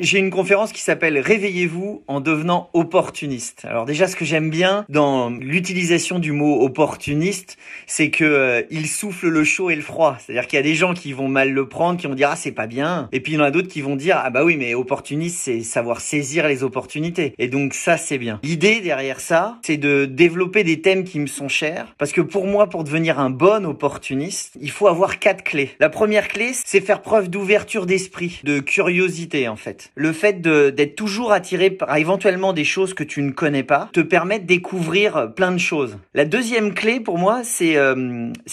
J'ai une conférence qui s'appelle Réveillez-vous en devenant opportuniste. Alors déjà, ce que j'aime bien dans l'utilisation du mot opportuniste, c'est que il souffle le chaud et le froid. C'est-à-dire qu'il y a des gens qui vont mal le prendre, qui vont dire ah c'est pas bien, et puis il y en a d'autres qui vont dire ah bah oui mais opportuniste c'est savoir saisir les opportunités. Et donc ça c'est bien. L'idée derrière ça, c'est de développer des thèmes qui me sont chers, parce que pour moi, pour devenir un bon opportuniste, il faut avoir 4 clés. La première clé, c'est faire preuve d'ouverture d'esprit, de curiosité en fait. Le fait d'être toujours attiré par éventuellement des choses que tu ne connais pas te permet de découvrir plein de choses. La deuxième clé pour moi, c'est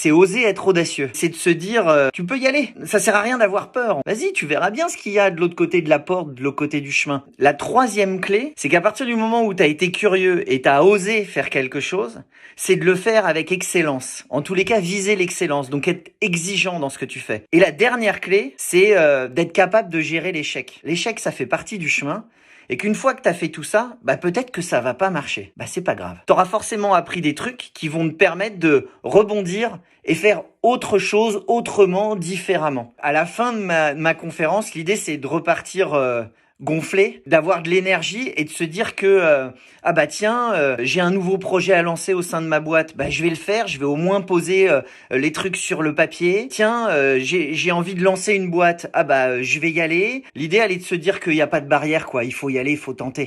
oser être audacieux. C'est de se dire tu peux y aller. Ça sert à rien d'avoir peur. Vas-y, tu verras bien ce qu'il y a de l'autre côté de la porte, de l'autre côté du chemin. La troisième clé, c'est qu'à partir du moment où tu as été curieux et tu as osé faire quelque chose, c'est de le faire avec excellence. En tous les cas, viser l'excellence, donc être exigeant dans ce que tu fais. Et la dernière clé, c'est d'être capable de gérer l'échec. L'échec, ça fait partie du chemin. Et qu'une fois que t'as fait tout ça, bah peut-être que ça va pas marcher. Bah c'est pas grave. T'auras forcément appris des trucs qui vont te permettre de rebondir et faire autre chose autrement, différemment. À la fin de ma conférence, l'idée c'est de repartir gonflé, d'avoir de l'énergie et de se dire que ah bah tiens, j'ai un nouveau projet à lancer au sein de ma boîte, bah je vais le faire, je vais au moins poser les trucs sur le papier. Tiens, j'ai envie de lancer une boîte, ah bah je vais y aller. L'idée elle est de se dire qu'il n'y a pas de barrière quoi, il faut y aller, il faut tenter.